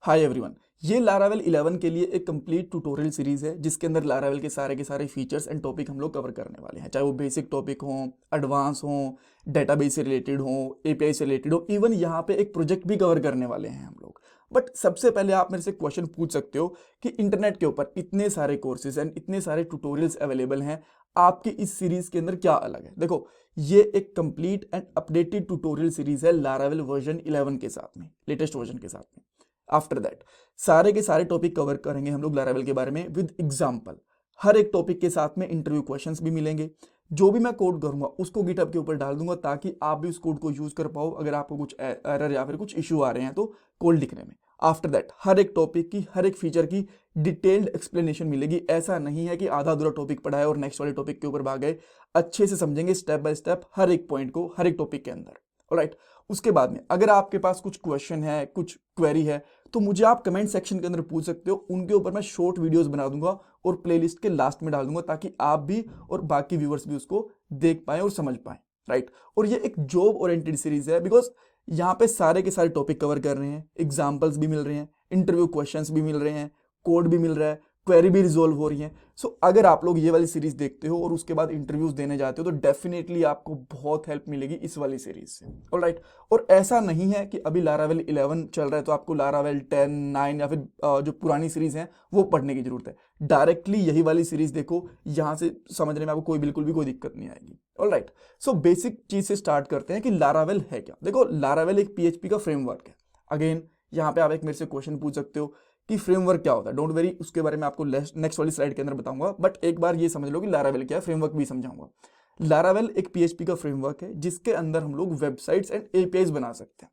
Hi everyone, ये Laravel 11 के लिए एक कंप्लीट ट्यूटोरियल सीरीज है जिसके अंदर लारावेल के सारे फीचर्स एंड टॉपिक हम लोग कवर करने वाले हैं। चाहे वो बेसिक टॉपिक हों, एडवांस हों, डेटाबेस से रिलेटेड हों, एपीआई से रिलेटेड हो, इवन यहाँ पे एक प्रोजेक्ट भी कवर करने वाले हैं हम लोग। बट सबसे पहले आप मेरे से क्वेश्चन पूछ सकते हो कि इंटरनेट के ऊपर इतने सारे कोर्सेज एंड इतने सारे ट्यूटोरियल्स अवेलेबल हैं, आपकी इस सीरीज के अंदर क्या अलग है। देखो, ये एक complete and updated tutorial series है लारावेल वर्जन 11 के साथ में, लेटेस्ट वर्जन के साथ में। आफ्टर दैट सारे के सारे टॉपिक कवर करेंगे हम लोग लारावेल के बारे में विद एग्जांपल। हर एक टॉपिक के साथ में इंटरव्यू क्वेश्चंस भी मिलेंगे। जो भी मैं कोड करूंगा उसको गिटहब के ऊपर डाल दूंगा ताकि आप भी उस कोड को यूज कर पाओ अगर आपको कुछ एरर या फिर कुछ इशू आ रहे हैं तो कोड लिखने में। आफ्टर दैट हर एक टॉपिक की, हर एक फीचर की डिटेल्ड एक्सप्लेनेशन मिलेगी। ऐसा नहीं है कि आधा अधूरा टॉपिक पढ़ा है और नेक्स्ट वाले टॉपिक के ऊपर भाग गए। अच्छे से समझेंगे स्टेप बाय स्टेप हर एक पॉइंट को, हर एक टॉपिक के अंदर। ऑलराइट, उसके बाद में अगर आपके पास कुछ क्वेश्चन है, कुछ क्वेरी है, तो मुझे आप कमेंट सेक्शन के अंदर पूछ सकते हो। उनके ऊपर मैं शॉर्ट वीडियोस बना दूंगा और प्लेलिस्ट के लास्ट में डाल दूंगा ताकि आप भी और बाकी व्यूअर्स भी उसको देख पाएं और समझ पाएं। राइट, और ये एक जॉब ओरिएंटेड सीरीज है बिकॉज यहाँ पे सारे के सारे टॉपिक कवर कर रहे हैं, एग्जाम्पल्स भी मिल रहे हैं, इंटरव्यू क्वेश्चंस भी मिल रहे हैं, कोड भी मिल रहा है, क्वेरी भी रिजोल्व हो रही है। सो अगर आप लोग ये वाली सीरीज देखते हो और उसके बाद इंटरव्यूज देने जाते हो तो डेफिनेटली आपको बहुत हेल्प मिलेगी इस वाली सीरीज से। ऑलराइट, और ऐसा नहीं है कि अभी लारावेल 11 चल रहा है तो आपको लारावेल 10, 9 या फिर जो पुरानी सीरीज है वो पढ़ने की जरूरत है। डायरेक्टली यही वाली सीरीज देखो, यहाँ से समझने में आपको बिल्कुल भी कोई दिक्कत नहीं आएगी। ऑलराइट, सो बेसिक चीज से स्टार्ट करते हैं कि लारावेल है क्या। देखो, लारावेल एक पीएचपी का फ्रेमवर्क है। अगेन यहाँ पे आप एक मेरे से क्वेश्चन पूछ सकते हो कि फ्रेमवर्क क्या होता है। डोंट वेरी, उसके बारे में आपको नेक्स्ट वाली स्लाइड के अंदर बताऊंगा, बट एक बार ये समझ लो कि लारावेल क्या है, फ्रेमवर्क भी समझाऊंगा। लारावेल एक पीएचपी का फ्रेमवर्क है जिसके अंदर हम लोग वेबसाइट्स एंड एपीआईज बना सकते हैं।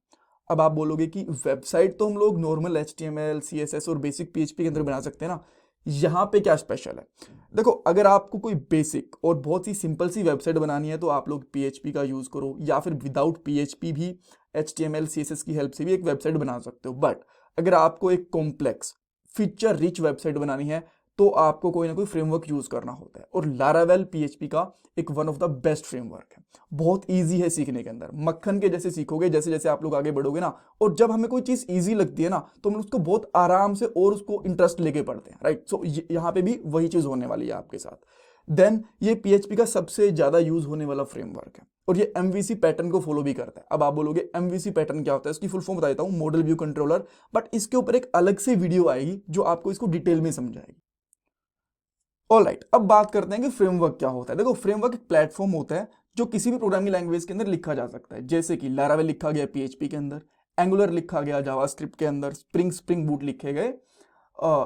अब आप बोलोगे कि वेबसाइट तो हम लोग नॉर्मल एचटीएमएल, सीएसएस और बेसिक पीएचपी के अंदर बना सकते हैं ना, यहाँ पे क्या स्पेशल है। देखो, अगर आपको कोई बेसिक और बहुत ही सिंपल सी वेबसाइट बनानी है तो आप लोग पीएचपी का यूज करो, या फिर विदाउट पीएचपी भी एचटीएमएल, सीएसएस की हेल्प से भी एक वेबसाइट बना सकते हो। बट अगर आपको एक कॉम्प्लेक्स फीचर रिच वेबसाइट बनानी है तो आपको कोई ना कोई फ्रेमवर्क यूज करना होता है, और लारावेल पीएचपी का एक one of the best framework है। बहुत इजी है सीखने के अंदर, मक्खन के जैसे सीखोगे जैसे जैसे आप लोग आगे बढ़ोगे ना। और जब हमें कोई चीज इजी लगती है ना तो हम उसको बहुत आराम से और उसको इंटरेस्ट लेके पढ़ते हैं। राइट, सो यहाँ पे भी वही चीज होने वाली है आपके साथ। देन ये पीएचपी का सबसे ज्यादा यूज होने वाला फ्रेमवर्क है और ये एमवीसी पैटर्न को फॉलो भी करता है। अब आप बोलोगे एमवीसी पैटर्न क्या होता है, इसकी फुल फॉर्म बता देता हूं, मॉडल व्यू कंट्रोलर। बट इसके ऊपर एक अलग से वीडियो आएगी जो आपको इसको डिटेल में समझाएगी। ऑलराइट, अब बात करते हैं कि फ्रेमवर्क क्या होता है। देखो, फ्रेमवर्क एक प्लेटफॉर्म होता है जो किसी भी प्रोग्रामिंग लैंग्वेज के अंदर लिखा जा सकता है। जैसे कि लारावेल लिखा गया पीएचपी के अंदर, एंगुलर लिखा गया जावास्क्रिप्ट के अंदर, स्प्रिंग बूट लिखे गए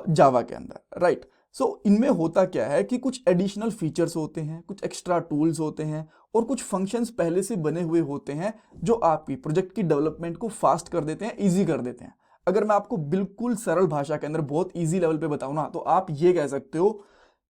जावा के अंदर। राइट, सो इनमें होता क्या है कि कुछ एडिशनल फीचर्स होते हैं, कुछ एक्स्ट्रा टूल्स होते हैं और कुछ फंक्शंस पहले से बने हुए होते हैं जो आपकी प्रोजेक्ट की डेवलपमेंट को फास्ट कर देते हैं, इजी कर देते हैं। अगर मैं आपको बिल्कुल सरल भाषा के अंदर बहुत इजी लेवल पे बताऊं ना तो आप ये कह सकते हो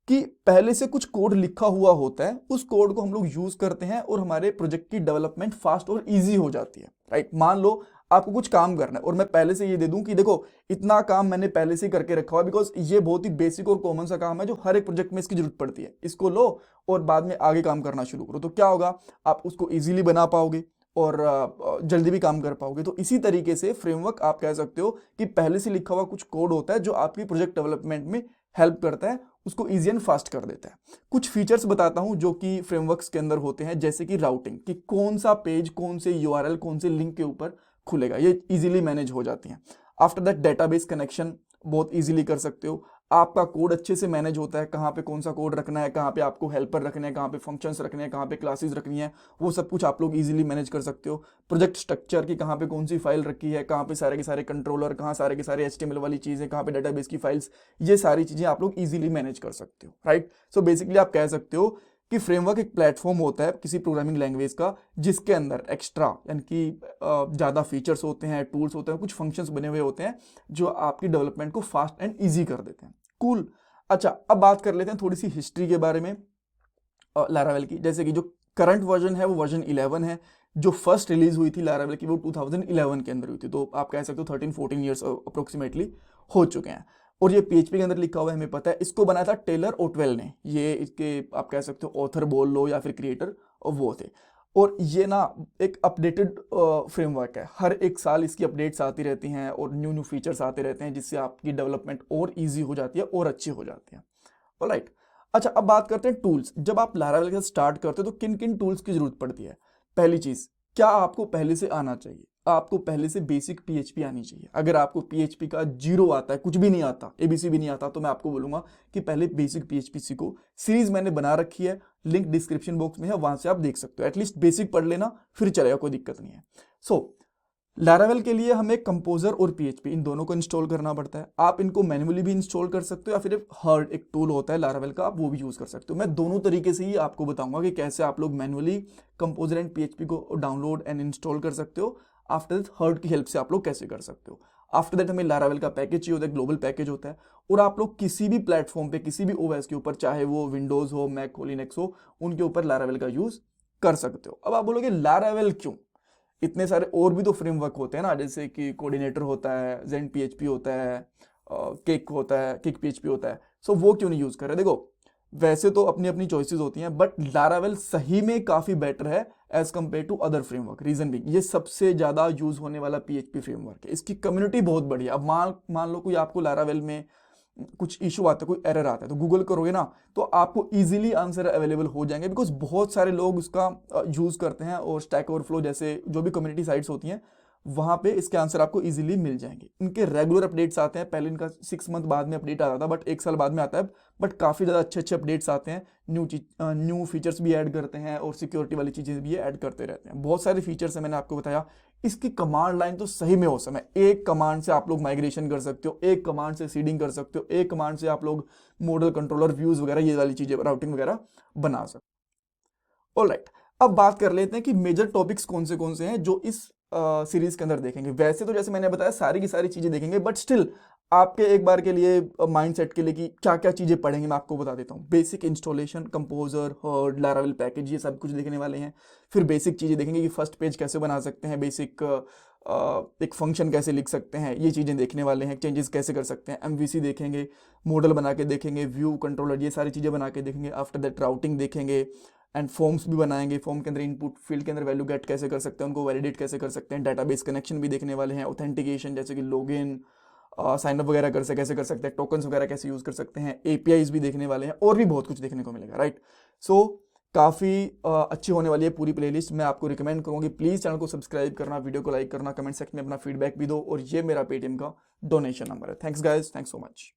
कि पहले से कुछ कोड लिखा हुआ होता है, उस कोड को हम लोग यूज करते हैं और हमारे प्रोजेक्ट की डेवलपमेंट फास्ट और इजी हो जाती है। राइट, मान लो आपको कुछ काम करना है और मैं पहले से ये दे दूं कि देखो इतना काम मैंने पहले से करके रखा हुआ है बिकॉज ये बहुत ही बेसिक और कॉमन सा काम है जो हर एक प्रोजेक्ट में इसकी जरूरत पड़ती है। इसको लो और बाद में आगे काम करना शुरू करो, तो क्या होगा, आप उसको इजीली बना पाओगे और जल्दी भी काम कर पाओगे। तो इसी तरीके से फ्रेमवर्क आप कह सकते हो कि पहले से लिखा हुआ कुछ कोड होता है जो आपकी प्रोजेक्ट डेवलपमेंट में हेल्प करता है, उसको इजी एंड फास्ट कर देता है। कुछ फीचर्स बताता हूं जो कि फ्रेमवर्क्स के अंदर होते हैं, जैसे कि राउटिंग, कि कौन सा पेज कौन से यूआरएल कौन से लिंक के ऊपर खुलेगा, ये इजीली मैनेज हो जाती हैं। आफ्टर दैट डेटाबेस कनेक्शन बहुत इजीली कर सकते हो। आपका कोड अच्छे से मैनेज होता है, कहाँ पे कौन सा कोड रखना है, कहाँ पे आपको हेल्पर रखने हैं, कहाँ पे फंक्शंस रखने हैं, कहाँ पे क्लासेस रखनी है, वो सब कुछ आप लोग इजीली मैनेज कर सकते हो। प्रोजेक्ट स्ट्रक्चर की कहाँ पे कौन सी फाइल रखी है, कहाँ पे सारे के सारे कंट्रोलर, कहाँ सारे के सारे एचटीएमएल वाली चीज़ें, कहाँ पे डेटाबेस की फाइल्स, ये सारी चीज़ें आप लोग इजीली मैनेज कर सकते हो। राइट, सो बेसिकली आप कह सकते हो कि फ्रेमवर्क एक प्लेटफॉर्म होता है किसी प्रोग्रामिंग लैंग्वेज का जिसके अंदर एक्स्ट्रा यानी कि ज़्यादा फीचर्स होते हैं, टूल्स होते हैं, कुछ फंक्शंस बने हुए होते हैं जो आपकी डेवलपमेंट को फास्ट एंड ईजी कर देते हैं। कूल। अच्छा, अब बात कर लेते हैं थोड़ी सी हिस्ट्री के बारे में लारावेल की। जैसे कि जो करंट वर्जन है वो वर्जन 11 है। जो फर्स्ट रिलीज हुई थी लारावेल की वो 2011 के अंदर हुई थी, तो आप कह सकते हो 13-14 ईयर्स अप्रोक्सीमेटली हो चुके हैं। और ये पीएचपी के अंदर लिखा हुआ है, हमें पता है। इसको बनाया था टेलर ओटवेल ने, ये इसके आप कह सकते हो ऑथर बोल लो या फिर क्रिएटर, और वो थे। और ये ना एक अपडेटेड फ्रेमवर्क है, हर एक साल इसकी अपडेट्स आती रहती हैं और न्यू न्यू फीचर्स आते रहते हैं, जिससे आपकी डेवलपमेंट और ईजी हो जाती है और अच्छी हो जाती है। ऑलराइट, अच्छा अब बात करते हैं टूल्स। जब आप लारावेल के साथ स्टार्ट करते हो तो किन किन टूल्स की जरूरत पड़ती है। पहली चीज, क्या आपको पहले से आना चाहिए, आपको पहले से बेसिक पीएचपी आनी चाहिए। अगर आपको पीएचपी का जीरो आता है, कुछ भी नहीं आता, एबीसी भी नहीं आता, तो मैं आपको बोलूंगा कि पहले बेसिक पीएचपी सीखो। सीरीज मैंने बना रखी है, लिंक डिस्क्रिप्शन बॉक्स में है, वहां से आप देख सकते हो। एटलीस्ट बेसिक पढ़ लेना, फिर चलेगा, कोई दिक्कत नहीं है। सो लैरावेल के लिए हमें कंपोजर और पीएचपी इन दोनों को इंस्टॉल करना पड़ता है। आप इनको मैन्युअली भी इंस्टॉल कर सकते हो या फिर एक टूल होता है लैरावेल का, आप वो भी यूज कर सकते हो। मैं दोनों तरीके से ही आपको बताऊंगा कि कैसे आप लोग मैन्युअली कंपोजर एंड पीएचपी को डाउनलोड एंड इंस्टॉल कर सकते हो। आफ्टर दैट हर्ड की हेल्प से आप लोग कैसे कर सकते हो। आफ्टर दैट हमें लैरावेल का पैकेज चाहिए होता है, ग्लोबल पैकेज होता है, और आप लोग किसी भी प्लेटफॉर्म पे, किसी भी ओएस के ऊपर, चाहे वो विंडोज हो, मैक हो, लिनक्स हो, उनके ऊपर लैरावेल का यूज कर सकते हो। अब आप बोलोगे लैरावेल क्यों, इतने सारे और भी तो फ्रेमवर्क होते हैं ना, जैसे कि कोऑर्डिनेटर होता है, जेंट पीएचपी होता है, किक होता है, किक पीएचपी होता है, सो वो क्यों नहीं यूज कर रहे। देखो वैसे तो अपनी अपनी चॉइसेस होती हैं, बट लैरावेल सही में काफी बेटर है as compare to other framework. Reason भी, ये सबसे ज्यादा यूज होने वाला पीएचपी फ्रेमवर्क है, इसकी कम्युनिटी बहुत बढ़िया। अब मान लो कोई आपको लैरावेल में कुछ इशू आता है, कोई एरर आता है, तो गूगल करोगे ना तो आपको इजीली आंसर अवेलेबल हो जाएंगे, बिकॉज बहुत सारे लोग उसका यूज करते हैं, और स्टैक ओवरफ्लो जैसे जो भी कम्युनिटी साइट्स होती हैं, वहां पे इसके आंसर आपको इजीली मिल जाएंगे। इनके रेगुलर अपडेट्स आते हैं, पहले इनका 6 मंथ बाद में अपडेट आता था, बट 1 साल बाद में आता है, बट काफी ज्यादा अच्छे अच्छे अपडेट्स आते हैं, न्यू फीचर्स भी ऐड करते हैं, और सिक्योरिटी वाली चीजें भी ऐड करते रहते हैं। बहुत सारे फीचर्स हैं, मैंने आपको बताया। इसकी कमांड लाइन तो सही में औसम है। एक कमांड से आप लोग माइग्रेशन कर सकते हो, एक कमांड से सीडिंग कर सकते हो, एक कमांड से आप लोग मॉडल कंट्रोलर व्यूज वगैरह, ये वाली चीजें, राउटिंग वगैरह बना सकते हो। ऑलराइट, अब बात कर लेते हैं कि मेजर टॉपिक्स कौन से हैं जो इस सीरीज के अंदर देखेंगे। वैसे तो जैसे मैंने बताया सारी की सारी चीजें देखेंगे, बट स्टिल आपके एक बार के लिए माइंडसेट के लिए कि क्या क्या चीजें पढ़ेंगे, मैं आपको बता देता हूँ। Basic installation, Composer, Herd, Laravel package, ये सब कुछ देखने वाले हैं। फिर बेसिक चीजें देखेंगे कि फर्स्ट पेज कैसे बना सकते हैं, बेसिक एक फंक्शन कैसे लिख सकते हैं, ये चीजें देखने वाले हैं। चेंजेस कैसे कर सकते हैं, एमवीसी देखेंगे, मॉडल बना के देखेंगे, व्यू कंट्रोलर, ये सारी चीजें बना के देखेंगे। आफ्टर दैट राउटिंग देखेंगे, एंड फॉर्म्स भी बनाएंगे। फॉर्म के अंदर इनपुट फील्ड के अंदर वैल्यू गेट कैसे कर सकते हैं, उनको वैलिडेट कैसे कर सकते हैं। डेटाबेस कनेक्शन भी देखने वाले हैं। ऑथेंटिकेशन, जैसे कि लॉगिन, साइन अप वगैरह कैसे कर सकते हैं, टोकन्स वगैरह कैसे यूज कर सकते हैं, एपीआईज भी देखने वाले हैं, और भी बहुत कुछ देखने को मिलेगा। राइट, सो काफ़ी अच्छी होने वाली है पूरी प्लेलिस्ट। मैं आपको रिकमेंड करूँगी प्लीज़ चैनल को सब्सक्राइब करना, वीडियो को लाइक करना, कमेंट सेक्शन में अपना फीडबैक भी दो, और ये मेरा पेटीएम का डोनेशन नंबर है। Thanks guys, thanks so much.